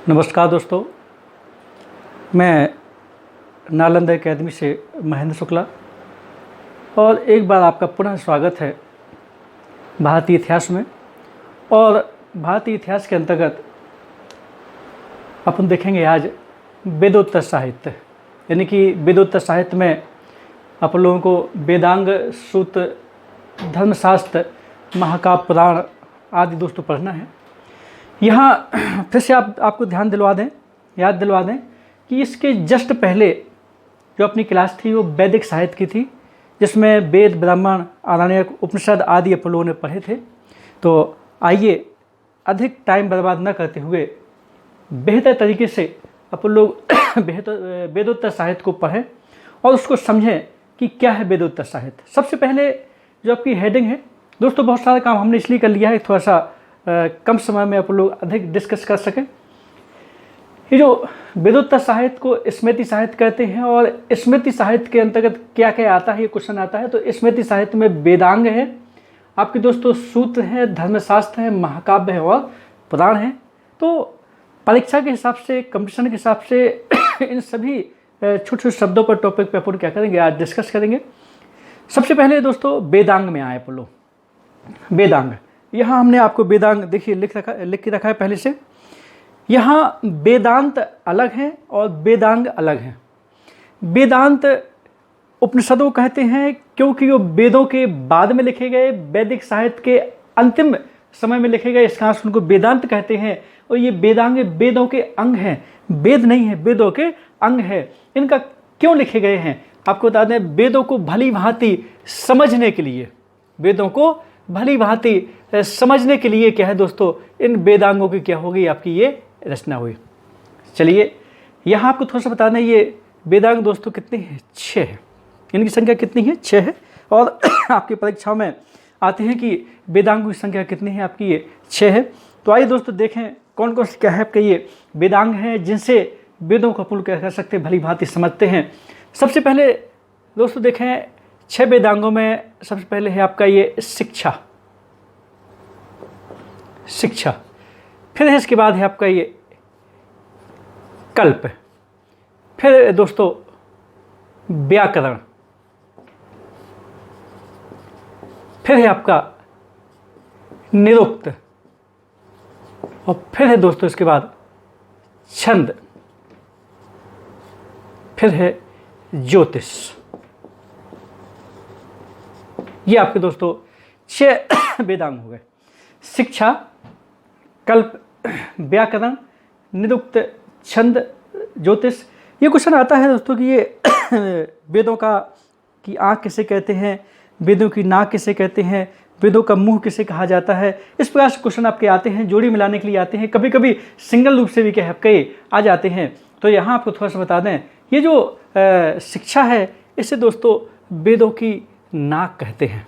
नमस्कार दोस्तों, मैं नालंदा एकेडमी से महेंद्र शुक्ला और एक बार आपका पुनः स्वागत है भारतीय इतिहास में। और भारतीय इतिहास के अंतर्गत अपन देखेंगे आज वेदोत्तर साहित्य, यानी कि वेदोत्तर साहित्य में अपन लोगों को वेदांग, सूत्र, धर्मशास्त्र, महाकाव्य, पुराण आदि दोस्तों पढ़ना है। यहाँ फिर से आपको याद दिलवा दें कि इसके जस्ट पहले जो अपनी क्लास थी वो वैदिक साहित्य की थी, जिसमें वेद, ब्राह्मण, आरण्यक, उपनिषद आदि अपन लोगों ने पढ़े थे। तो आइए अधिक टाइम बर्बाद न करते हुए बेहतर तरीके से अपन लोग वेदोत्तर साहित्य को पढ़ें और उसको समझें कि क्या है वेदोत्तर साहित्य। सबसे पहले जो आपकी हेडिंग है दोस्तों, बहुत सारा काम हमने इसलिए कर लिया है थोड़ा सा कम समय में आप लोग अधिक डिस्कस कर सकें। ये जो वेदोत्तर साहित्य को स्मृति साहित्य कहते हैं, और स्मृति साहित्य के अंतर्गत क्या क्या आता है, ये क्वेश्चन आता है। तो स्मृति साहित्य में वेदांग है आपके दोस्तों, सूत्र है, धर्मशास्त्र है, महाकाव्य है और पुराण है। तो परीक्षा के हिसाब से, कंपटीशन के हिसाब से इन सभी छोटे छोटे शब्दों पर, टॉपिक पर अपन क्या करेंगे, आज डिस्कस करेंगे। सबसे पहले दोस्तों वेदांग में आए अपन लोग। वेदांग, यहाँ हमने आपको वेदांग देखिए लिख के रखा है पहले से। यहाँ वेदांत अलग है और वेदांग अलग है। वेदांत उपनिषदों कहते हैं क्योंकि वो वेदों के बाद में लिखे गए, वैदिक साहित्य के अंतिम समय में लिखे गए, इस कारण से उनको वेदांत कहते हैं। और ये वेदांग वेदों के अंग हैं, वेद नहीं है, वेदों के अंग है। इनका क्यों लिखे गए हैं आपको बता दें, वेदों को भली भांति समझने के लिए, वेदों को भली भांति समझने के लिए क्या है दोस्तों, इन वेदांगों की क्या होगी, आपकी ये रचना हुई। चलिए यहाँ आपको थोड़ा सा बता दें, ये वेदांग दोस्तों कितने हैं, 6 है। इनकी संख्या कितनी है, 6 है। और आपकी परीक्षाओं में आते हैं कि वेदांगों की संख्या कितनी है, आपकी ये 6 है। तो आइए दोस्तों देखें कौन कौन से क्या है आपके ये वेदांग हैं जिनसे वेदों को अपन क्या कर सकते हैं, भली भांति समझते हैं। सबसे पहले दोस्तों देखें 6 वेदांगों में सबसे पहले है आपका ये शिक्षा। फिर है इसके बाद है आपका ये कल्प, फिर दोस्तों व्याकरण, फिर है आपका निरुक्त, और फिर है दोस्तों इसके बाद छंद, फिर है ज्योतिष। ये आपके दोस्तों 6 वेदांग हो गए। शिक्षा, कल्प, व्याकरण, निरुक्त, छंद, ज्योतिष। ये क्वेश्चन आता है दोस्तों कि ये वेदों की आँख किसे कहते हैं, वेदों की नाक किसे कहते हैं, वेदों का मुंह किसे कहा जाता है। इस प्रकार से क्वेश्चन आपके आते हैं, जोड़ी मिलाने के लिए आते हैं, कभी कभी सिंगल रूप से भी क्या आपके आ जाते हैं। तो यहाँ आपको थोड़ा सा बता दें, ये जो शिक्षा है इसे दोस्तों वेदों की नाक कहते हैं,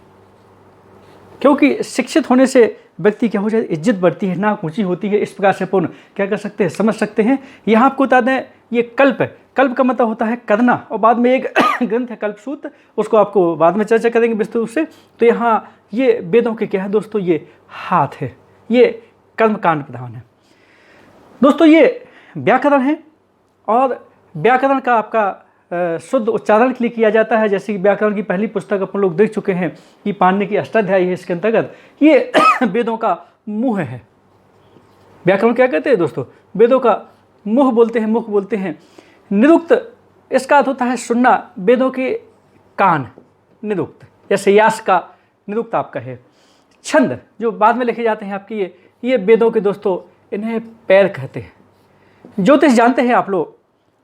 क्योंकि शिक्षित होने से व्यक्ति क्या हो जाए, इज्जत बढ़ती है, नाक ऊंची होती है। इस प्रकार से अपन क्या कर सकते हैं, समझ सकते हैं। यहाँ आपको बता दें ये कल्प का मतलब होता है करना, और बाद में एक ग्रंथ है कल्पसूत्र, उसको आपको बाद में चर्चा करेंगे विस्तृत से। तो यहाँ ये वेदों के क्या है दोस्तों, ये हाथ है, ये कर्मकांड प्रधान है। दोस्तों ये व्याकरण है, और व्याकरण का आपका शुद्ध उच्चारण के लिए किया जाता है। जैसे कि व्याकरण की पहली पुस्तक अपन लोग देख चुके हैं कि पाणिनि की अष्टाध्यायी है, इसके अंतर्गत ये वेदों का मुंह है। व्याकरण क्या कहते हैं दोस्तों, वेदों का मुंह बोलते हैं, मुख बोलते हैं। निरुक्त, इसका अर्थ होता है सुनना, वेदों के कान, निरुक्त। जैसे यास का निरुक्त आपका है। छंद जो बाद में लिखे जाते हैं आपकी, ये वेदों के दोस्तों, इन्हें पैर कहते हैं। ज्योतिष जानते हैं आप लोग,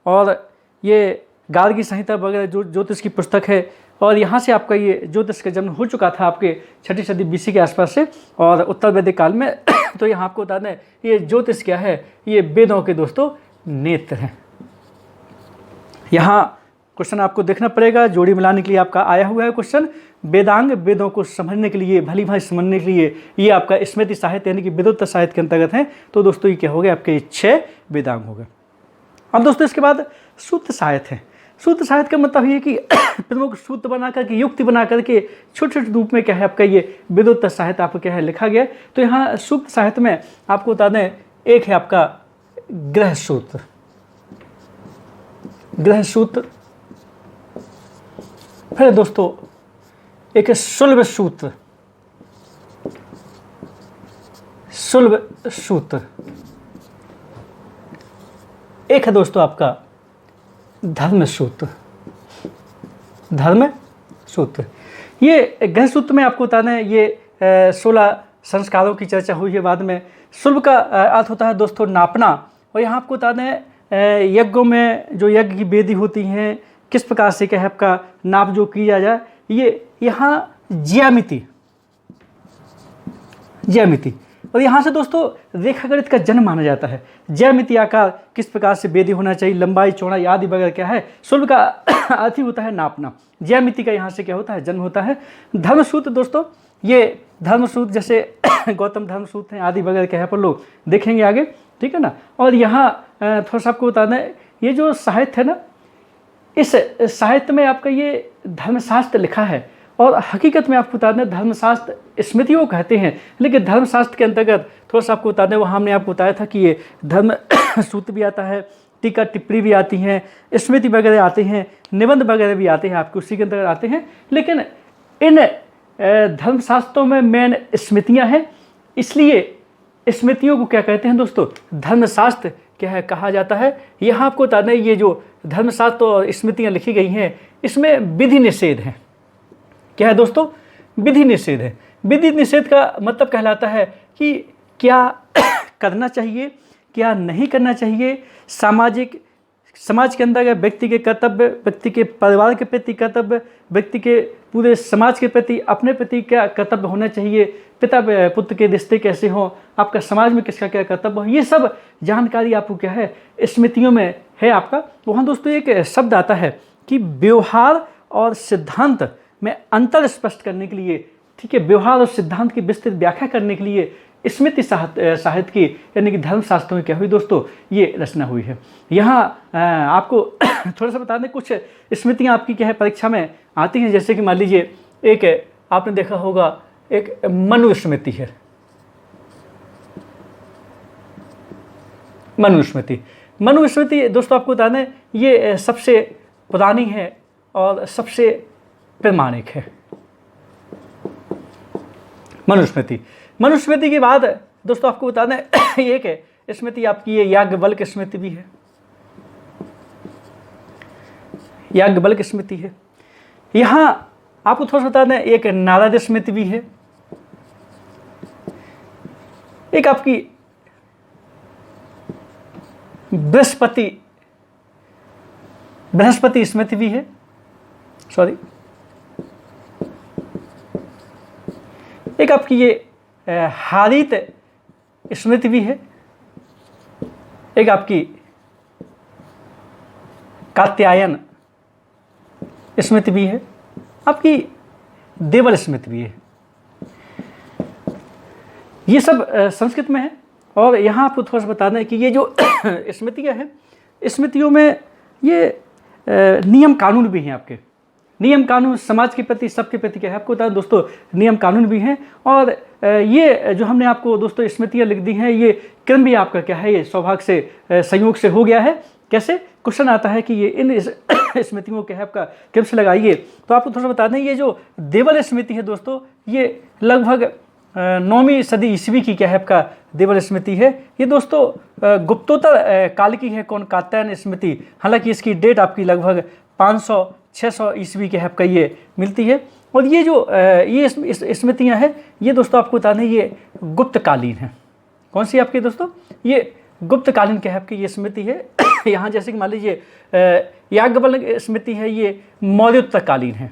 और ये गार्गी संहिता वगैरह जो ज्योतिष की पुस्तक है, और यहाँ से आपका ये ज्योतिष का जन्म हो चुका था आपके 6ठी सदी BC के आसपास से, और उत्तर वैदिक काल में। तो यहाँ आपको बता दें ये ज्योतिष क्या है, ये वेदों के दोस्तों नेत्र हैं। यहाँ क्वेश्चन आपको देखना पड़ेगा, जोड़ी मिलाने के लिए आपका आया हुआ है क्वेश्चन। वेदांग वेदों को समझने के लिए, भली भांति समझने के लिए, ये आपका स्मृति साहित्य यानी कि वेदोत्तर साहित्य के अंतर्गत है। तो दोस्तों ये क्या हो गए, आपके 6 वेदांग हो गए। अब दोस्तों इसके बाद सूत्र साहित्य है। सूत्र साहित्य का मतलब ये कि प्रमुख सूत्र बना करके, युक्ति बना करके छोटे छोटे रूप में क्या है आपका ये वेदोत्तर साहित्य आपको क्या है लिखा गया। तो यहाँ सूत्र साहित्य में आपको बता दें, एक है आपका ग्रह सूत्र, ग्रह सूत्र। फिर दोस्तों एक सुलभ सूत्र, सुलभ सूत्र। एक है दोस्तों आपका धर्म सूत्र, धर्म सूत्र। ये ग्रह सूत्र में आपको बताना है, ये 16 संस्कारों की चर्चा हुई है बाद में। सुलभ का अर्थ होता है दोस्तों नापना, और यहाँ आपको बताना है यज्ञों में जो यज्ञ की वेदी होती हैं किस प्रकार से क्या है आपका नाप जो किया जाए, ये यहाँ ज्यामिति, ज्यामिति। और यहाँ से दोस्तों रेखागणित का जन्म माना जाता है। ज्यामिति आकार किस प्रकार से वेदी होना चाहिए, लंबाई चौड़ाई आदि वगैरह क्या है, सुलभ का अर्थ ही होता है नापना। ज्यामिति का यहाँ से क्या होता है, जन्म होता है। धर्मसूत्र दोस्तों, ये धर्मसूत्र जैसे गौतम धर्मसूत्र हैं आदि वगैरह क्या है पर लोग देखेंगे आगे, ठीक है ना। और यहाँ थोड़ा सा आपको बताना है, ये जो साहित्य है ना, इस साहित्य में आपका ये धर्मशास्त्र लिखा है, और हकीकत में आपको बता दें धर्मशास्त्र स्मृतियों कहते हैं, लेकिन धर्मशास्त्र के अंतर्गत थोड़ा सा आपको बता दें, वहाँ हमने आपको बताया था कि ये धर्म सूत्र भी आता है, टीका टिप्पणी भी आती हैं, स्मृति वगैरह आते हैं, निबंध वगैरह भी आते हैं, आपको उसी के अंतर्गत आते हैं। लेकिन इन धर्मशास्त्रों में मेन स्मृतियाँ हैं, इसलिए स्मृतियों को क्या कहते हैं दोस्तों, धर्मशास्त्र क्या है कहा जाता है। यहाँ आपको बता दें ये जो धर्मशास्त्र और स्मृतियाँ लिखी गई हैं इसमें विधि निषेध है। क्या है दोस्तों, विधि निषेध है। विधि निषेध का मतलब कहलाता है कि क्या करना चाहिए, क्या नहीं करना चाहिए, समाज के अंदर व्यक्ति के कर्तव्य, व्यक्ति के परिवार के प्रति कर्तव्य, व्यक्ति के पूरे समाज के प्रति, अपने प्रति क्या कर्तव्य होना चाहिए, पिता पुत्र के रिश्ते कैसे हों, आपका समाज में किसका क्या कर्तव्य हो, ये सब जानकारी आपको क्या है स्मृतियों में है आपका। वहाँ दोस्तों एक शब्द आता है कि व्यवहार और सिद्धांत में अंतर स्पष्ट करने के लिए, ठीक है, व्यवहार और सिद्धांत की विस्तृत व्याख्या करने के लिए स्मृति साहित्य की यानी कि धर्मशास्त्रों में क्या हुई दोस्तों, ये रचना हुई है। यहाँ आपको थोड़ा सा बता दें, कुछ स्मृतियाँ आपकी क्या है परीक्षा में आती हैं, जैसे कि मान लीजिए एक आपने देखा होगा एक मनुस्मृति है, मनुस्मृति। मनुस्मृति दोस्तों आपको बता दें ये सबसे पुरानी है और सबसे प्रमाणिक है। मनुस्मृति, मनुस्मृति के बाद दोस्तों आपको बता दें एक स्मृति आपकी ये याज्ञवल्क्य स्मृति भी है, याज्ञवल्क्य स्मृति है। यहाँ आपको थोड़ा सा बता दें एक नारद स्मृति भी है, एक आपकी बृहस्पति स्मृति भी है, सॉरी, एक आपकी ये हारित स्मृति भी है, एक आपकी कात्यायन स्मृति भी है, आपकी देवल स्मृति भी है। ये सब संस्कृत में है। और यहाँ आपको थोड़ा सा बता दें कि ये जो स्मृतियाँ हैं, स्मृतियों में ये नियम कानून भी हैं आपके, नियम कानून समाज के प्रति, सबके प्रति क्या है आपको बता दोस्तों, नियम कानून भी हैं। और ये जो हमने आपको दोस्तों स्मृतियाँ लिख दी हैं, ये क्रम भी आपका क्या है, ये सौभाग्य से संयोग से हो गया है। कैसे क्वेश्चन आता है कि ये इन स्मृतियों क्या है आपका क्रम से लगाइए, तो आपको थोड़ा सा बता दें ये जो देवल स्मृति है दोस्तों, ये लगभग 9वीं सदी ईस्वी की क्या है आपका देवल स्मृति है। ये दोस्तों गुप्तोत्तर काल की है, कौन, कात्यायन स्मृति। हालांकि इसकी डेट आपकी लगभग 500-600 ईस्वी के है आपका ये मिलती है। और ये जो ये स्मृतियाँ हैं ये दोस्तों आपको बता दें ये गुप्तकालीन है। कौन सी आपकी दोस्तों, ये गुप्तकालीन क्या है आपकी ये स्मृति है। यहाँ जैसे कि मान लीजिए याज्ञवल्क्य स्मृति है, ये मौर्योत्तरकालीन है।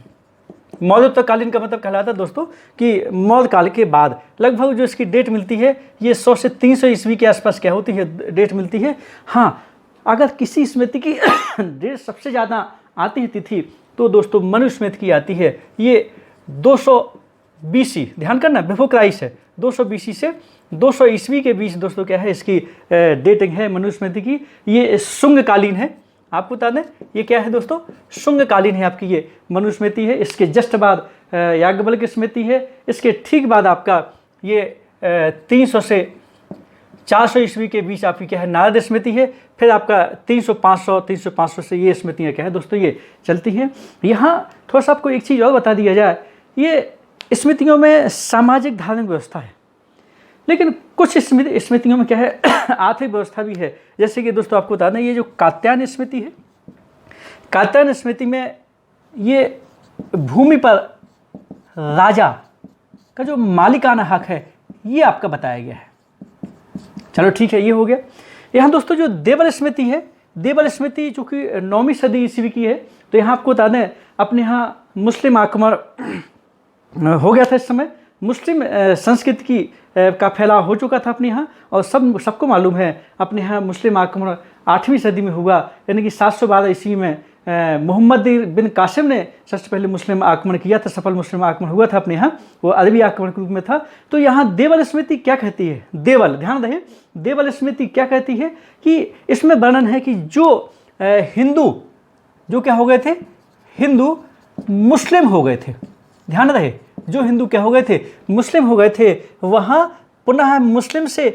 मौर्योत्तरकालीन का मतलब कहलाता है दोस्तों कि मौर्य काल के बाद लगभग जो इसकी डेट मिलती है ये 100 से 300 ईस्वी के आसपास क्या होती है डेट मिलती है। हाँ, अगर किसी स्मृति की डेट सबसे ज़्यादा आती है तिथि तो दोस्तों मनुस्मृति की आती है, ये 200 BC, ध्यान करना बिफोर क्राइस्ट है, 200 BC से 200 ईस्वी के बीच दोस्तों क्या है इसकी डेटिंग है मनुस्मृति की। ये शुंगकालीन है, आपको बता दें ये क्या है दोस्तों, शुंगकालीन है आपकी ये मनुस्मृति है। इसके जस्ट बाद याज्ञवल्क्य स्मृति है, इसके ठीक बाद आपका ये 400 ईस्वी के बीच आपकी क्या है नारद स्मृति है। फिर आपका 300 से ये स्मृतियाँ क्या है दोस्तों ये चलती हैं। यहाँ थोड़ा सा आपको एक चीज़ और बता दिया जाए, ये स्मृतियों में सामाजिक धार्मिक व्यवस्था है, लेकिन कुछ स्मृतियों में क्या है आर्थिक व्यवस्था भी है। जैसे कि दोस्तों आपको बता दें, ये जो कात्यायन स्मृति है, कात्यायन स्मृति में ये भूमि पर राजा का जो मालिकाना हक है ये आपका बताया गया है। चलो ठीक है, ये हो गया। यहाँ दोस्तों जो देवल स्मृति है, देवल स्मृति जो कि 9वीं सदी ईस्वी की है, तो यहाँ आपको बता दें अपने यहाँ मुस्लिम आक्रमण हो गया था। इस समय मुस्लिम संस्कृति की का फैलाव हो चुका था अपने यहाँ, और सबको मालूम है अपने यहाँ मुस्लिम आक्रमण 8वीं सदी में हुआ, यानी कि 712 ईस्वी में मोहम्मद बिन कासिम ने सबसे पहले मुस्लिम आक्रमण किया था। सफल मुस्लिम आक्रमण हुआ था अपने यहाँ, वो अरबी आक्रमण के रूप में था। तो यहाँ देवल स्मृति क्या कहती है, देवल, ध्यान रहे, देवल स्मृति क्या कहती है कि इसमें वर्णन है कि जो हिंदू जो क्या हो गए थे, हिंदू मुस्लिम हो गए थे, ध्यान रहे, जो हिंदू क्या हो गए थे, मुस्लिम हो गए थे, वहाँ पुनः मुस्लिम से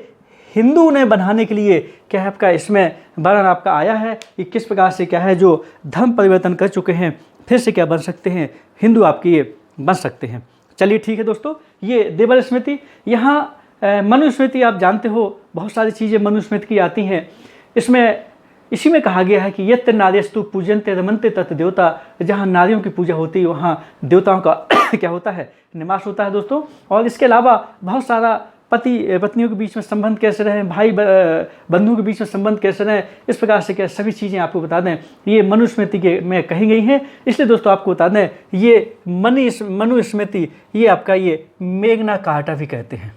हिंदू ने बनाने के लिए क्या है आपका इसमें वर्णन आपका आया है कि किस प्रकार से क्या है जो धर्म परिवर्तन कर चुके हैं फिर से क्या बन सकते हैं, हिंदू आपके ये बन सकते हैं। चलिए ठीक है दोस्तों, ये देवल स्मृति। यहाँ मनुस्मृति आप जानते हो, बहुत सारी चीज़ें मनुस्मृति की आती हैं। इसमें इसी में कहा गया है कि यत्र नार्यस्तु पूजन्ते रमन्ते तत् देवता, जहाँ नारियों की पूजा होती है वहाँ देवताओं का क्या होता है, निवास होता है दोस्तों। और इसके अलावा बहुत सारा पति पत्नियों के बीच में संबंध कैसे रहें, भाई बंधुओं के बीच में संबंध कैसे रहें, इस प्रकार से क्या सभी चीज़ें आपको बता दें ये मनुस्मृति के में कही गई हैं। इसलिए दोस्तों आपको बता दें ये मनुस्मृति ये आपका ये मेघना कार्टा भी कहते हैं।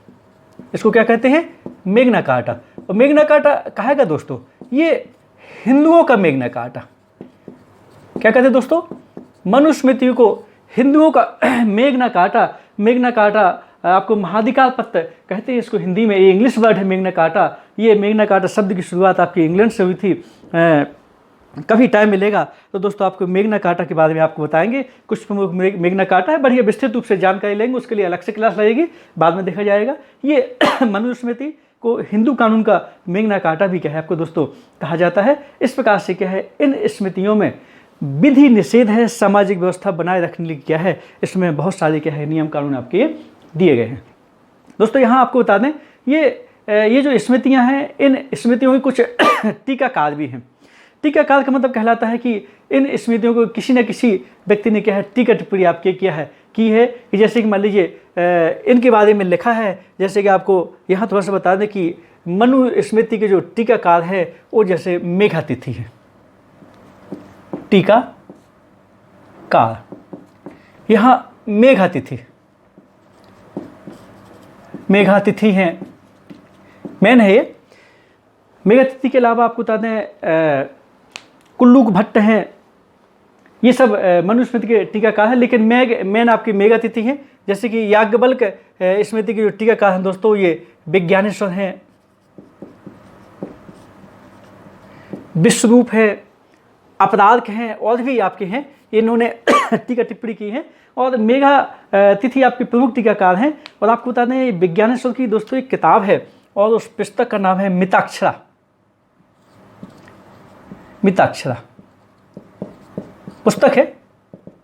इसको क्या कहते हैं, मेघना कार्टा। और मेघना कार्टा कहेगा दोस्तों ये हिंदुओं का मेघना कार्टा। क्या कहते हैं दोस्तों, मनुस्मृति को हिंदुओं का मेघना कार्टा। मेघना कार्टा आपको महाधिकार पत्र कहते हैं इसको हिंदी में, ये इंग्लिश वर्ड है मेघना कार्टा। ये मेघना कार्टा शब्द की शुरुआत आपकी इंग्लैंड से हुई थी। कभी टाइम मिलेगा तो दोस्तों आपको मेघना कार्टा के बारे में आपको बताएंगे। कुछ प्रमुख मेघना कार्टा है, बढ़िया विस्तृत रूप से जानकारी लेंगे, उसके लिए अलग से क्लास लगेगी, बाद में देखा जाएगा। ये मनुस्मृति को हिंदू कानून का मेघना कार्टा भी क्या है आपको दोस्तों कहा जाता है। इस प्रकार से क्या है इन स्मृतियों में विधि निषेध है, सामाजिक व्यवस्था बनाए रखने के लिए क्या है इसमें बहुत सारे क्या है नियम कानून आपके दिए गए हैं। दोस्तों यहाँ आपको बता दें ये जो स्मृतियाँ हैं, इन स्मृतियों की कुछ टीकाकार भी हैं। टीकाकार का मतलब कहलाता है कि इन स्मृतियों को किसी न किसी व्यक्ति ने क्या है टीका टिप्पणी आपके किया है कि जैसे कि मान लीजिए इनके बारे में लिखा है। जैसे कि आपको यहाँ थोड़ा सा बता दें कि मनुस्मृति के जो टीकाकार है वो जैसे मेघातिथि है, टीकाकार, यहाँ मेघातिथि हैं, मेन है ये। मेघातिथि के अलावा आपको बता दें कुल्लूक भट्ट हैं, ये सब मनुस्मृति के टीकाकार हैं। लेकिन मेन आपकी मेघातिथि हैं। जैसे कि याज्ञवल्क्य स्मृति के जो टीकाकार हैं दोस्तों ये विज्ञानेश्वर हैं, विश्वरूप है, अपरार्क हैं, और भी आपके हैं, इन्होंने टीका टिप्पणी की है। और मेघातिथि आपके प्रमुख टीकाकार हैं। और आपको बता दें विज्ञानेश्वर की दोस्तों एक किताब है और उस पुस्तक का नाम है मिताक्षरा। मिताक्षरा पुस्तक है,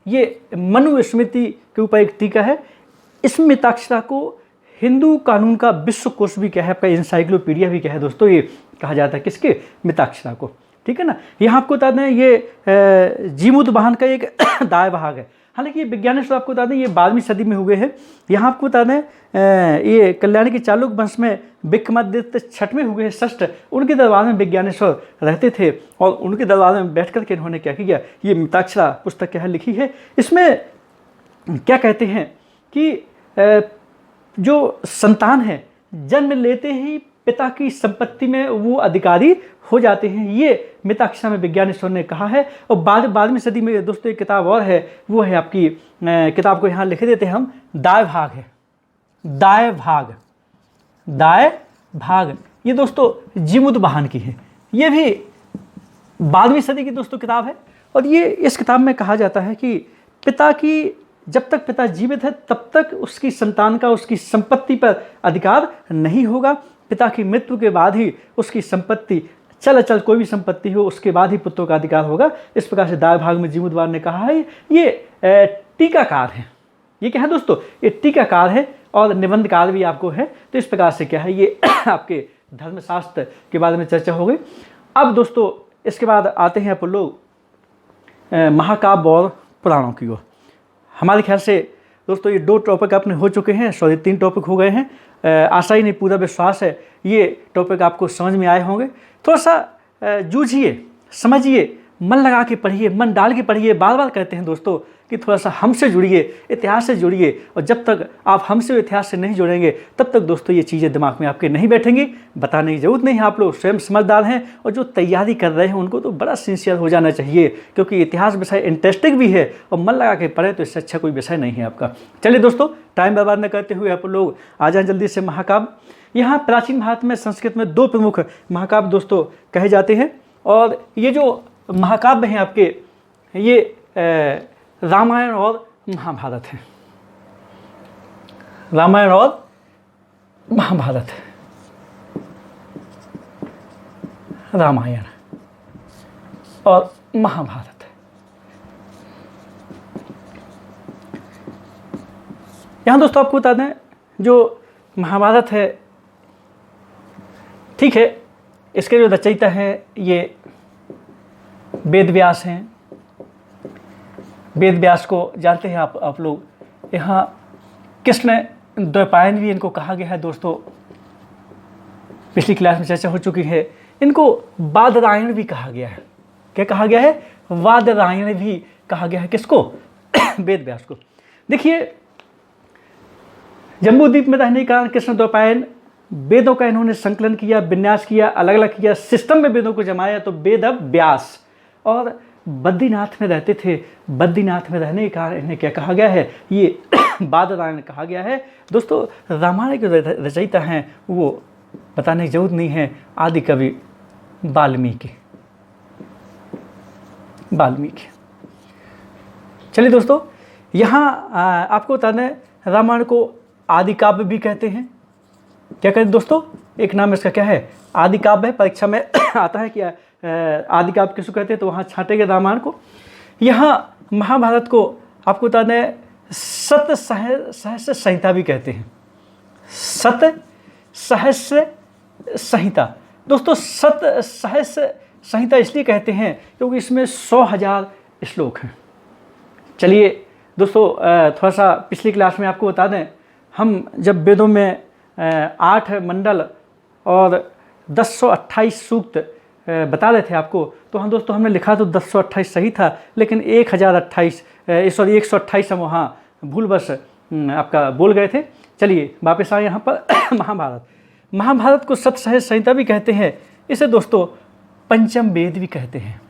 ये मनुस्मृति के ऊपर एक टीका है। इस मिताक्षरा को हिंदू कानून का विश्व कोश भी क्या है आपका इंसाइक्लोपीडिया भी क्या है दोस्तों ये कहा जाता है, किसके, मिताक्षरा को। ठीक है ना। यहाँ आपको बता दें ये जीमूत वाहन का एक दाय भाग है। हालांकि ये विज्ञानेश्वर आपको बता दें ये 12वीं सदी में हुए हैं। यहाँ आपको बता दें ये कल्याणी के चालुक्य वंश में विक्रमादित्य छठवें हुए हैं, षष्ठ, उनके दरबार में विज्ञानेश्वर रहते थे और उनके दरबार में बैठ कर के इन्होंने क्या किया, ये मिताक्षरा पुस्तक क्या है लिखी है। इसमें क्या कहते हैं कि जो संतान है जन्म लेते ही पिता की संपत्ति में वो अधिकारी हो जाते हैं, ये मिताक्षरा में विज्ञानेश्वर ने कहा है। और 12वीं सदी में दोस्तों एक किताब और है, वो है आपकी किताब को यहाँ लिख देते हैं हम, दाय भाग है, दाय भाग, ये दोस्तों जीमूत वाहन की है। ये भी 12वीं सदी की दोस्तों किताब है। और ये इस किताब में कहा जाता है कि पिता की जब तक पिता जीवित है तब तक उसकी संतान का उसकी संपत्ति पर अधिकार नहीं होगा। पिता की मृत्यु के बाद ही उसकी संपत्ति, चल अचल कोई भी संपत्ति हो, उसके बाद ही पुत्रों का अधिकार होगा। इस प्रकार से दाय भाग में जीमूतवार ने कहा है। ये टीकाकार है। ये क्या है दोस्तों? ये टीकाकार है और निबंधकार भी आपको है। तो इस प्रकार से क्या है, ये आपके धर्मशास्त्र के बारे में चर्चा हो गई। अब दोस्तों इसके बाद आते हैं अपन लोग महाकाव्य और पुराणों की ओर। हमारे ख्याल से दोस्तों ये 2 टॉपिक अपने हो चुके हैं, सॉरी 3 टॉपिक हो गए हैं। आशा ही नहीं, पूरा विश्वास है ये टॉपिक आपको समझ में आए होंगे। थोड़ा सा जूझिए, समझिए, मन लगा के पढ़िए, मन डाल के पढ़िए। बार बार कहते हैं दोस्तों कि थोड़ा सा हमसे जुड़िए, इतिहास से जुड़िए। और जब तक आप हमसे इतिहास से नहीं जुड़ेंगे तब तक दोस्तों ये चीज़ें दिमाग में आपके नहीं बैठेंगी। बताने की ज़रूरत नहीं है, आप लोग स्वयं समझदार हैं। और जो तैयारी कर रहे हैं उनको तो बड़ा सिंसियर हो जाना चाहिए, क्योंकि इतिहास विषय इंटरेस्टिंग भी है और मन लगा के पढ़े तो इससे अच्छा कोई विषय नहीं है आपका। चलिए दोस्तों, टाइम बर्बाद न करते हुए आप लोग आ जाएँ जल्दी से महाकाव्य। यहाँ प्राचीन भारत में संस्कृत में 2 प्रमुख महाकाव्य दोस्तों कहे जाते हैं। और ये जो महाकाव्य हैं आपके, ये रामायण और महाभारत है। रामायण और महाभारत है। रामायण और महाभारत। यहाँ दोस्तों आपको बता दें, जो महाभारत है, ठीक है, इसके जो रचयिता हैं ये वेद व्यास हैं। वेद व्यास को जानते हैं आप लोग। यहाँ कृष्ण द्वैपायन भी इनको कहा गया है दोस्तों, पिछली क्लास में चर्चा हो चुकी है। इनको वादरायण भी कहा गया है। क्या कहा गया है? वादरायण भी कहा गया है। किसको? वेद व्यास को। देखिए, जम्बूद्वीप में रहने के कारण कृष्ण द्वैपायन वेदों का इन्होंने संकलन किया, विन्यास किया, अलग अलग किया, सिस्टम में वेदों को जमाया, तो वेद व्यास। और बद्रीनाथ में रहते थे। बद्रीनाथ में रहने के कारण इन्हें क्या कहा गया है? ये वादरायण कहा गया है। दोस्तों रामायण के रचयिता हैं वो बताने की जरूरत नहीं है, आदि कवि वाल्मीकि। चलिए दोस्तों, यहाँ आपको बता दें, रामायण को आदि काव्य भी कहते हैं। क्या कहते हैं दोस्तों? एक नाम इसका क्या है? आदि काव्य है। परीक्षा में आता है कि आदि काव्य किसको कहते हैं, तो वहाँ छांटेंगे रामायण को। यहाँ महाभारत को आपको बता दें सत सहस्र संहिता भी कहते हैं। सत सहस्र संहिता। दोस्तों सत सहस्र संहिता इसलिए कहते हैं क्योंकि इसमें 100,000 श्लोक हैं। चलिए दोस्तों, थोड़ा सा पिछली क्लास में आपको बता दें, हम जब वेदों में 8 मंडल और 1028 सूक्त बता रहे थे आपको, तो हाँ दोस्तों हमने लिखा तो 1028 सही था, लेकिन 128 हम वहाँ भूलवश आपका बोल गए थे। चलिए वापस आए यहाँ पर। महाभारत को सत सहस्र संहिता भी कहते हैं। इसे दोस्तों पंचम वेद भी कहते हैं।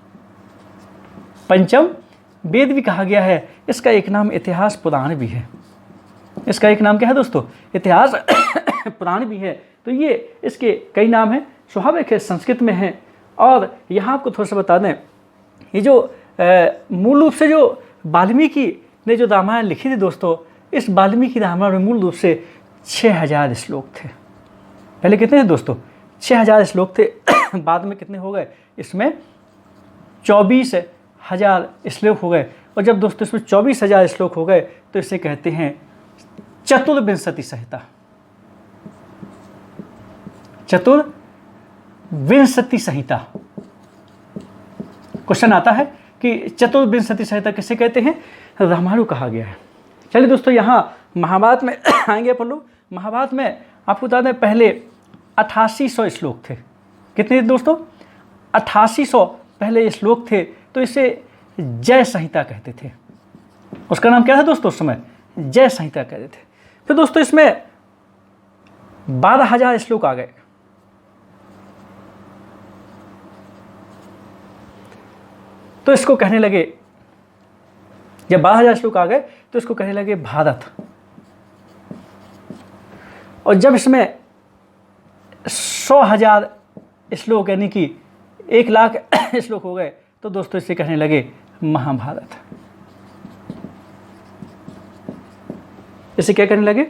पंचम वेद भी कहा गया है। इसका एक नाम इतिहास पुराण भी है। इसका एक नाम क्या है दोस्तों? इतिहास पुराण भी है। तो ये इसके कई नाम हैं, स्वाभाविक है, संस्कृत में है। और यहाँ आपको थोड़ा सा बता दें, ये जो मूल रूप से जो वाल्मीकि ने जो रामायण लिखी थी दोस्तों, इस वाल्मीकि रामायण में मूल रूप से 6,000 श्लोक थे। पहले कितने थे दोस्तों? 6,000 श्लोक थे। बाद में कितने हो गए? इसमें 24,000 श्लोक हो गए। और जब दोस्तों इसमें 24,000 श्लोक हो गए तो इसे कहते हैं चतुर्विंशति संहिता। चतुर्विंशति संहिता। क्वेश्चन आता है कि चतुर्विंशति संहिता किसे कहते हैं? रामायण कहा गया है। चलिए दोस्तों, यहाँ महाभारत में आएंगे अपन लोग। महाभारत में आपको बता दें पहले 8800 श्लोक थे। कितने थे दोस्तों? 8800 पहले श्लोक थे। तो इसे जय संहिता कहते थे। उसका नाम क्या था दोस्तों उस समय? जय संहिता कहते थे। फिर दोस्तों इसमें 12,000 श्लोक आ गए। तो इसको कहने लगे, जब 12,000 श्लोक आ गए तो इसको कहने लगे भारत। और जब इसमें 100,000 श्लोक यानी कि 1,00,000 श्लोक हो गए तो दोस्तों इसे कहने लगे महाभारत। इसे क्या कहने लगे?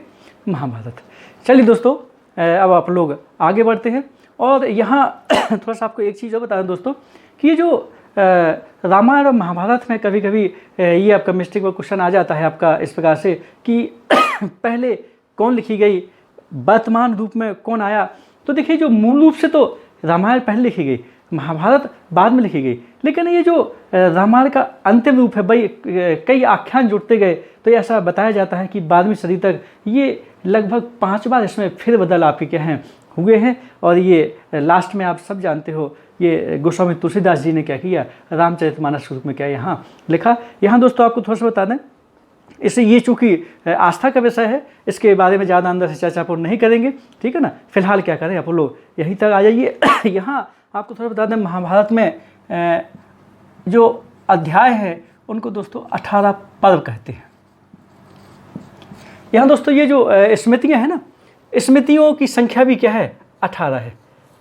महाभारत। चलिए दोस्तों, अब आप लोग आगे बढ़ते हैं। और यहाँ थोड़ा सा आपको एक चीज़ और बता दें दोस्तों कि ये जो रामायण और महाभारत में कभी कभी ये आपका मिस्टेक में क्वेश्चन आ जाता है आपका इस प्रकार से कि पहले कौन लिखी गई, वर्तमान रूप में कौन आया। तो देखिए जो मूल रूप से तो रामायण पहले लिखी गई, महाभारत बाद में लिखी गई, लेकिन ये जो रामायण का अंतिम रूप है भाई कई आख्यान जुड़ते गए तो ऐसा बताया जाता है कि 12वीं सदी तक ये लगभग 5 बार इसमें फिर बदल आपके क्या हैं हुए हैं। और ये लास्ट में आप सब जानते हो ये गोस्वामी तुलसीदास जी ने क्या किया, रामचरितमानस के रूप में क्या यहाँ लिखा। यहाँ दोस्तों आपको थोड़ा सा बता दें, इससे ये चूँकि आस्था का विषय है इसके बारे में ज़्यादा अंदर से चर्चा आप नहीं करेंगे, ठीक है ना। फिलहाल क्या करें आप लोग यहीं तक आ जाइए। यहाँ आपको थोड़ा बता दें महाभारत में जो अध्याय है उनको दोस्तों 18 पर्व कहते हैं। यहाँ दोस्तों ये जो स्मृतियाँ हैं ना, स्मृतियों की संख्या भी क्या है 18 है।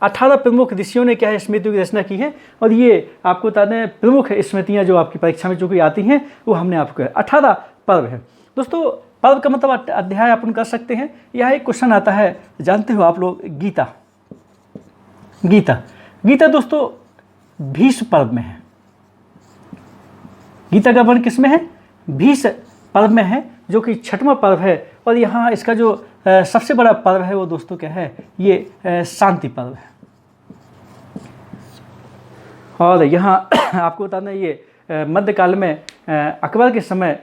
18 प्रमुख ऋषियों ने क्या है स्मृतियों की रचना की है। और ये आपको बता दें प्रमुख स्मृतियाँ जो आपकी परीक्षा में जो कोई आती हैं वो हमने आपको 18 पर्व है दोस्तों। पर्व का मतलब अध्याय अपन कर सकते हैं। यह एक क्वेश्चन आता है, जानते हो आप लोग गीता, गीता दोस्तों 20 पर्व में है। गीता का वर्ण किस में है, 20 पर्व में है, जो कि 6वां पर्व है। और यहाँ इसका जो सबसे बड़ा पर्व है वो दोस्तों क्या है, ये शांति पर्व है। और यहाँ आपको बताना ये मध्यकाल में अकबर के समय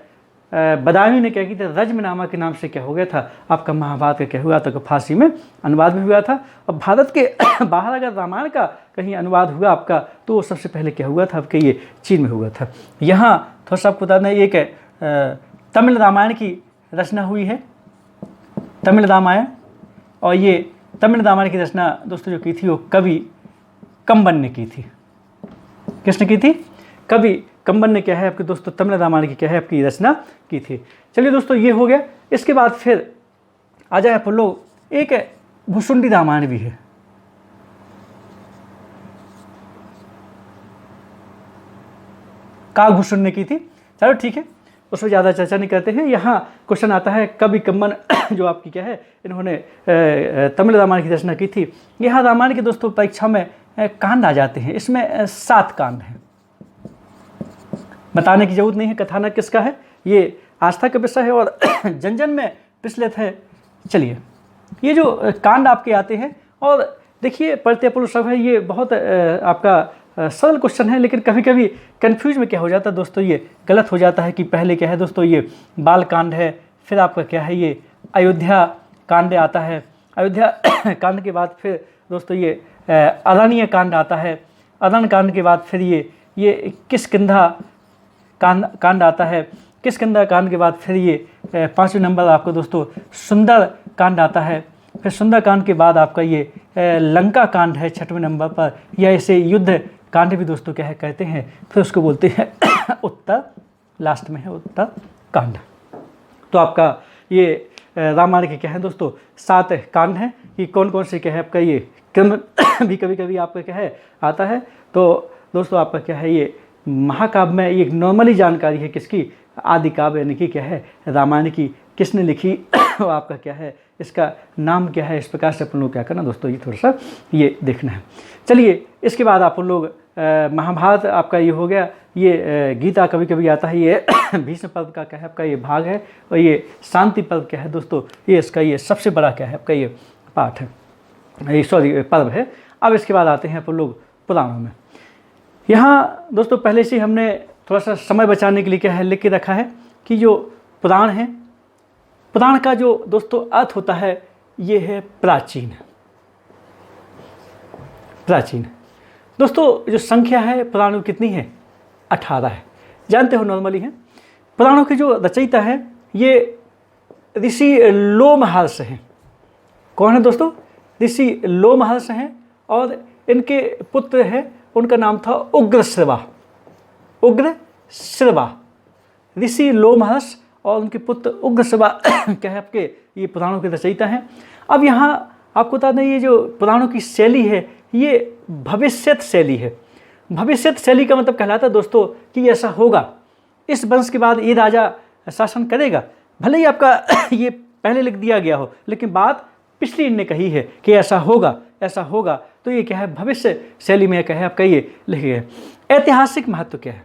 बदायूं ने क्या किया था, रजमनामा के नाम से क्या हो गया था आपका महाभारत का क्या हुआ था, फारसी में अनुवाद भी हुआ था। और भारत के बाहर अगर रामायण का कहीं अनुवाद हुआ आपका तो वो सबसे पहले क्या हुआ था आपके ये चीन में हुआ था। यहाँ थोड़ा सा आपको बताना एक तमिल रामायण की रचना हुई है, तमिल रामायण। और ये तमिल रामायण की रचना दोस्तों जो की थी वो कवि कंबन ने की थी। किसने की थी, कवि कंबन ने क्या है आपके दोस्तों तमिल रामायण की क्या है आपकी रचना की थी। चलिए दोस्तों ये हो गया। इसके बाद फिर आ जाए आप लोग, एक भुसुंडी रामायण भी है। काकभूषुंड ने की थी, चलो ठीक है उस पर ज़्यादा चर्चा नहीं करते हैं। यहाँ क्वेश्चन आता है कवि कंबन जो आपकी क्या है इन्होंने तमिल रामायण की रचना की थी। यहाँ रामायण के दोस्तों परीक्षा में कांड आ जाते हैं, इसमें 7 कांड हैं। बताने की जरूरत नहीं है कथानक किसका है, ये आस्था का विषय है और जन जन में प्रचलित है। चलिए ये जो कांड आपके आते हैं और देखिए प्रत्यपुरुष सब है, ये बहुत आपका सरल क्वेश्चन है, लेकिन कभी कभी कंफ्यूज में क्या हो जाता है दोस्तों, ये गलत हो जाता है कि पहले क्या है दोस्तों ये बाल कांड है, फिर आपका क्या है ये अयोध्या कांड आता है, अयोध्या कांड के बाद फिर दोस्तों ये अरण्य कांड आता है, अरण्य कांड के बाद फिर ये किष्किंधा कांड आता है, किष्किंधा कांड के बाद फिर ये 5वें नंबर आपको दोस्तों सुंदर कांड आता है, फिर सुंदर कांड के बाद आपका ये लंका कांड है 6वें नंबर पर, या इसे युद्ध कांड भी दोस्तों क्या है कहते हैं, फिर उसको बोलते हैं उत्तर, लास्ट में है उत्तर कांड। तो आपका ये रामायण के क्या है दोस्तों 7 कांड हैं कि कौन कौन से क्या है आपका ये क्रम भी कभी कभी आपका क्या है आता है। तो दोस्तों आपका क्या है ये महाकाव्य में ये नॉर्मली जानकारी है किसकी, आदि काव्य यानी कि क्या है रामायण की, किसने लिखी और आपका क्या है इसका नाम क्या है, इस प्रकार से अपन लोग क्या करना दोस्तों ये थोड़ा सा ये देखना है। चलिए इसके बाद आप लोग महाभारत आपका ये हो गया, ये गीता कभी कभी आता है, ये भीष्म पर्व का क्या है आपका ये भाग है, और ये शांति पर्व क्या है दोस्तों ये इसका ये सबसे बड़ा क्या है आपका ये पाठ है, ये सॉरी पर्व है। अब इसके बाद आते हैं अपन लोग पुराणों में। यहाँ दोस्तों पहले से हमने थोड़ा सा समय बचाने के लिए क्या है लिख के रखा है कि जो पुराण है, पुराण का जो दोस्तों अर्थ होता है ये है प्राचीन। प्राचीन दोस्तों जो संख्या है पुराणों की कितनी है 18 है, जानते हो नॉर्मली है। पुराणों के जो रचयिता है ये ऋषि लोमहर्ष हैं। कौन है दोस्तों, ऋषि लोमहर्ष हैं, और इनके पुत्र है उनका नाम था उग्रश्रवा, उग्रश्रवा, ऋषि लोमहर्ष और उनके पुत्र उग्रश्रवा क्या है आपके ये पुराणों के रचयिता हैं। अब यहाँ आपको बता दें ये जो पुराणों की शैली है ये भविष्यत शैली है। भविष्यत शैली का मतलब कहलाता है दोस्तों कि ऐसा होगा, इस वंश के बाद ये राजा शासन करेगा, भले ही आपका ये पहले लिख दिया गया हो लेकिन बात पिछली इनने कही है कि ऐसा होगा ऐसा होगा, तो ये क्या है, भविष्य शैली में क्या है आपका ये लिखे गए। ऐतिहासिक महत्व क्या है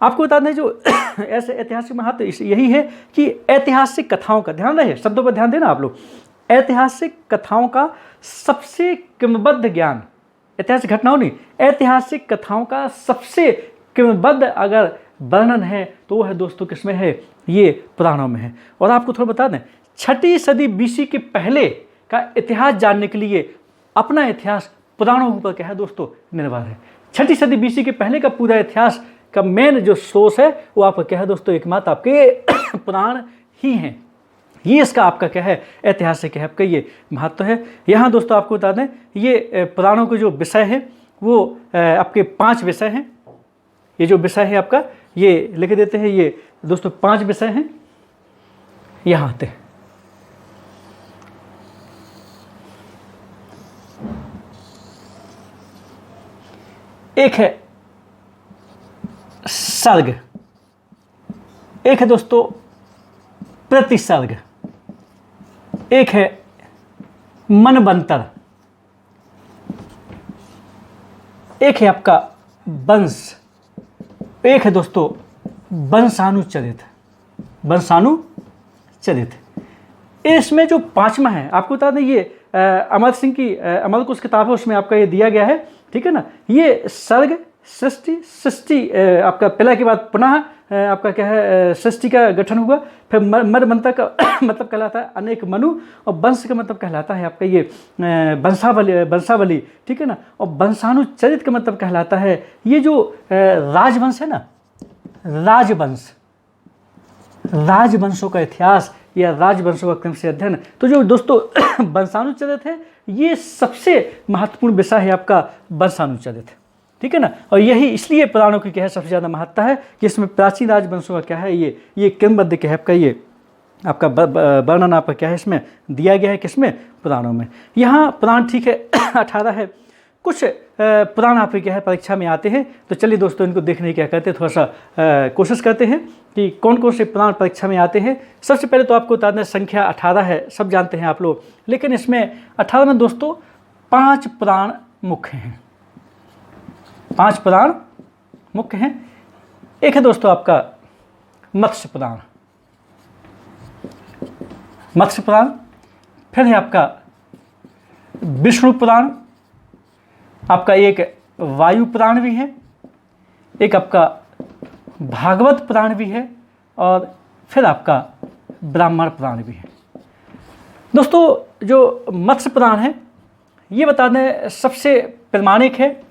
आपको बता दें, जो ऐसे ऐतिहासिक महत्व यही है कि ऐतिहासिक कथाओं का, ध्यान रहे शब्दों पर ध्यान देना आप लोग, ऐतिहासिक कथाओं का सबसे क्रमबद्ध ज्ञान, ऐतिहासिक घटनाओं नहीं, ऐतिहासिक कथाओं का सबसे क्रमबद्ध अगर वर्णन है तो वो है दोस्तों किसमें है, ये पुराणों में है। और आपको थोड़ा बता दें, 6ठी सदी BC के पहले का इतिहास जानने के लिए अपना इतिहास पुराणों के ऊपर क्या है दोस्तों निर्भर है। 6ठी सदी BC के पहले का पूरा इतिहास का मेन जो सोर्स है वो आपका क्या है दोस्तों, एकमात्र आपके पुराण ही हैं। ये इसका आपका क्या है, ऐतिहासिक है आपका ये महत्व है। यहाँ दोस्तों आपको बता दें, ये पुराणों के जो विषय है वो आपके 5 विषय हैं। ये जो विषय है आपका ये लिख देते हैं, ये दोस्तों 5 विषय हैं, यहाँ आते हैं। एक है सर्ग, एक है दोस्तों प्रतिसर्ग, एक है मनवंतर, एक है आपका वंश, एक है दोस्तों वंशानुचरित, वंशानुचरित। इसमें जो 5वां है आपको बता दें, ये अमर सिंह की अमरकोश किताब है, उसमें आपका ये दिया गया है, ठीक है ना। ये सर्ग सृष्टि आपका पहला के बाद पुनः आपका क्या है सृष्टि का गठन हुआ, फिर मनवंतर का मतलब कहलाता है अनेक मनु, और वंश का मतलब कहलाता है आपका ये वंशावली, ठीक है ना। और वंशानुचरित का मतलब कहलाता है ये जो राजवंश है ना, राजवंशों का इतिहास या राजवंशों का क्रम से अध्ययन। तो जो दोस्तों वंशानुचरित है ये सबसे महत्वपूर्ण विषय है आपका वंशानुचरित, ठीक है ना। और यही इसलिए पुराणों की क्या है सबसे ज़्यादा महत्ता है कि इसमें प्राचीन राजवंशों का क्या है ये क्रमबद्ध क्या है आपका ये आपका वर्णन आपका क्या है इसमें दिया गया है, किसमें, पुराणों में। यहाँ पुराण ठीक है 18 है, कुछ पुराण आपके क्या है परीक्षा में आते हैं। तो चलिए दोस्तों इनको देखने की क्या करते हैं, थोड़ा सा कोशिश करते हैं कि कौन कौन से पुराण परीक्षा में आते हैं। सबसे पहले तो आपको बता दें संख्या 18 है, सब जानते हैं आप लोग, लेकिन इसमें 18 में दोस्तों 5 पुराण मुख्य हैं, 5 पुराण मुख्य हैं। एक है दोस्तों आपका मत्स्य पुराण, फिर है आपका विष्णु पुराण, आपका एक वायु पुराण भी है, एक आपका भागवत पुराण भी है, और फिर आपका ब्राह्मण पुराण भी है। दोस्तों जो मत्स्य पुराण है ये बता दें सबसे प्रामाणिक है,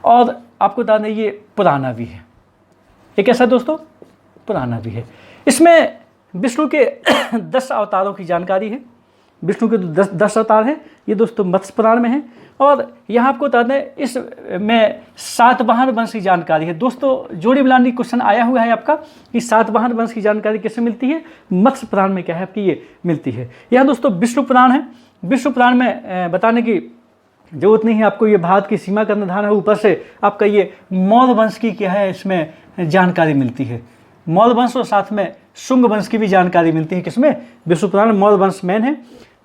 और आपको बता दें ये पुराना भी है। ये कैसा दोस्तों, पुराना भी है। इसमें विष्णु के 10 अवतारों की जानकारी है, विष्णु के 10 अवतार हैं, ये दोस्तों मत्स्य पुराण में है। और यहाँ आपको बता दें इसमें सातवाहन वंश की जानकारी है। दोस्तों जोड़ी मिलान की क्वेश्चन आया हुआ है आपका कि सातवाहन वंश की जानकारी कैसे मिलती है, मत्स्य पुराण में क्या है आपकी ये मिलती है। यहाँ दोस्तों विष्णु पुराण है, विष्णु पुराण में बताने की जरूरत नहीं है आपको, ये भारत की सीमा का निर्धारण है। ऊपर से आपका ये मौर्य वंश की क्या है इसमें जानकारी मिलती है, मौर्य वंश, और साथ में शुंग वंश की भी जानकारी मिलती है, किसमें, विष्णु पुराण। मौर्य वंश मैन है।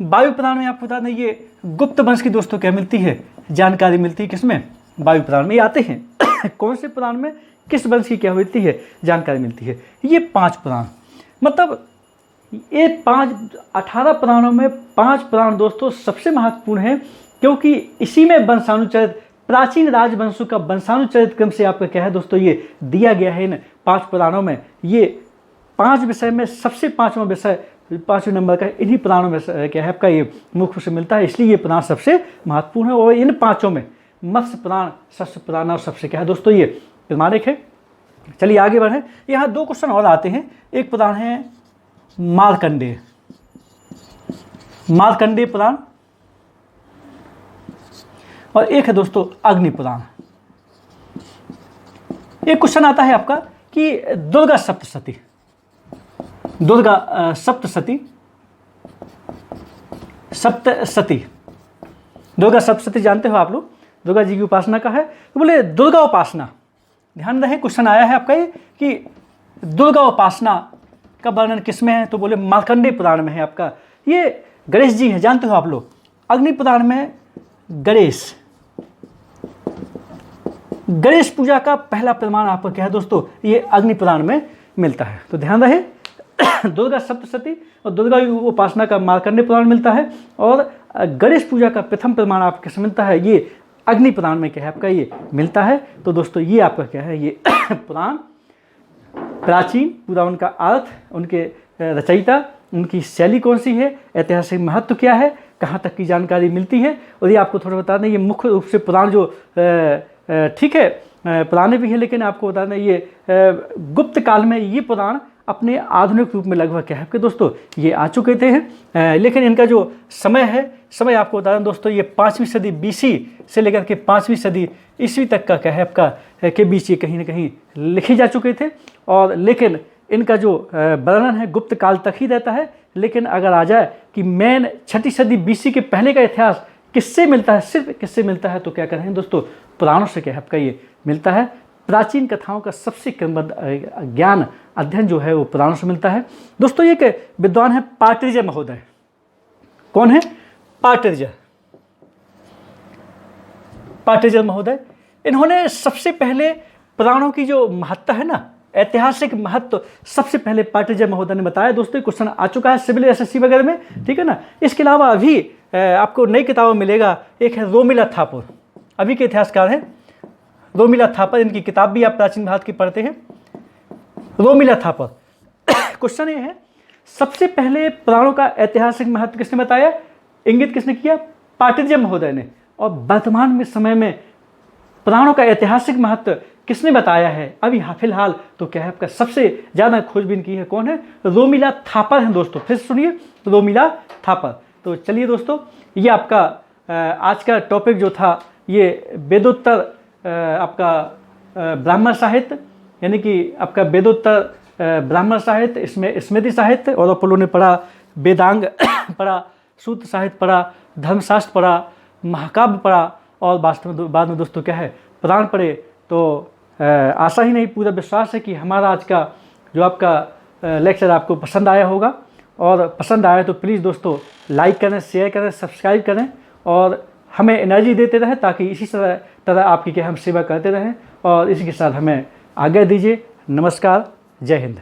वायु पुराण में आपको बता दें ये गुप्त वंश की दोस्तों क्या मिलती है, जानकारी मिलती है, किसमें, वायु पुराण में। ये आते हैं कौन से पुराण में किस वंश की क्या मिलती है, जानकारी मिलती है। ये 5 पुराण, मतलब ये 18 पुराणों में 5 पुराण दोस्तों सबसे महत्वपूर्ण है, क्योंकि इसी में वंशानुचरित, प्राचीन राजवंशों का वंशानुचरित क्रम से आपका क्या है दोस्तों ये दिया गया है इन 5 पुराणों में। ये 5 विषय में सबसे 5वां विषय 5वें नंबर का इन्हीं पुराणों में क्या है आपका ये मुख्य रूप से मिलता है, इसलिए ये पुराण सबसे महत्वपूर्ण है। और इन 5 में मत्स्य पुराण, शस्य पुराण और सबसे क्या है दोस्तों ये प्रामाणिक है। चलिए आगे बढ़ें। यहाँ 2 क्वेश्चन और आते हैं। एक पुराण है मार्कंडेय पुराण, और एक है दोस्तों अग्नि पुराण। एक क्वेश्चन आता है आपका कि दुर्गा सप्तशती जानते हो आप लोग, दुर्गा जी की उपासना का है। तो बोले दुर्गा उपासना, ध्यान रहे क्वेश्चन आया है आपका ये कि दुर्गा उपासना का वर्णन किसमें है, तो बोले मार्कंडेय पुराण में है आपका। ये गणेश जी हैं, जानते हो आप लोग, अग्नि पुराण में गणेश पूजा का पहला प्रमाण आपको क्या है दोस्तों, ये अग्नि पुराण में मिलता है। तो ध्यान रहे दुर्गा सप्तशती और दुर्गा उपासना का मार्कंडेय पुराण मिलता है, और गणेश पूजा का प्रथम प्रमाण आपको कैसे मिलता है, ये अग्नि पुराण में क्या है आपका ये मिलता है। तो दोस्तों ये आपका क्या है, ये पुराण प्राचीन, पूरा उनका अर्थ, उनके रचयिता, उनकी शैली कौन सी है, ऐतिहासिक महत्व क्या है, कहाँ तक की जानकारी मिलती है। और ये आपको थोड़ा बता दें, ये मुख्य रूप से पुराण जो ठीक है पुराने भी है, लेकिन आपको बता दें ये गुप्त काल में ये पुराण अपने आधुनिक रूप में लगभग क्या है आपके दोस्तों ये आ चुके थे हैं। लेकिन इनका जो समय है, समय आपको बता दें दोस्तों, ये 5वीं सदी BC से लेकर के 5वीं सदी ईस्वी तक का क्या है आपका के बीच ये कहीं ना कहीं लिखे जा चुके थे। और लेकिन इनका जो वर्णन है गुप्त काल तक ही रहता है। लेकिन अगर आ जाए कि मेन 6ठी सदी BC के पहले का इतिहास किससे मिलता है, सिर्फ किससे मिलता है, तो क्या करें दोस्तों, पुराणों से क्या है आपका ये मिलता है। प्राचीन कथाओं का सबसे क्रमबद्ध ज्ञान अध्ययन जो है वो पुराणों से मिलता है। दोस्तों ये एक विद्वान है पार्टरिजर महोदय। कौन है? पार्टरिजर महोदय। इन्होंने सबसे पहले पुराणों की जो महत्ता है ना, ऐतिहासिक महत्व, सबसे पहले पार्टरिजर महोदय ने बताया। दोस्तों क्वेश्चन आ चुका है सिविल SSC वगैरह में, ठीक है ना। इसके अलावा अभी आपको नई किताबों में मिलेगा, एक है रोमिला थापर, अभी के इतिहासकार हैं रोमिला थापर, इनकी किताब भी आप प्राचीन भारत की पढ़ते हैं, रोमिला थापर। क्वेश्चन ये है, सबसे पहले पुराणों का ऐतिहासिक महत्व किसने बताया, इंगित किसने किया, पार्टरिजर महोदय ने। और वर्तमान में समय में पुराणों का ऐतिहासिक महत्व किसने बताया है अभी फिलहाल, तो क्या है आपका सबसे ज़्यादा खोजबीन की है, कौन है, रोमिला थापर हैं दोस्तों। फिर सुनिए, रोमिला थापर। तो चलिए दोस्तों, ये आपका आज का टॉपिक जो था ये वेदोत्तर आपका ब्राह्मण साहित्य, यानी कि आपका वेदोत्तर ब्राह्मण साहित्य, इसमें स्मृति साहित्य, और आप लोगों ने पढ़ा वेदांग पढ़ा, सूत्र साहित्य पढ़ा, धर्मशास्त्र पढ़ा, महाकाव्य पढ़ा, और वास्तव में बाद में दोस्तों क्या है पुराण पढ़े। तो आशा ही नहीं, पूरा विश्वास है कि हमारा आज का जो आपका लेक्चर आपको पसंद आया होगा। और पसंद आया तो प्लीज़ दोस्तों लाइक करें, शेयर करें, सब्सक्राइब करें, और हमें एनर्जी देते रहें, ताकि इसी तरह आपकी क्या हम सेवा करते रहें। और इसी के साथ हमें आज्ञा दीजिए। नमस्कार, जय हिंद।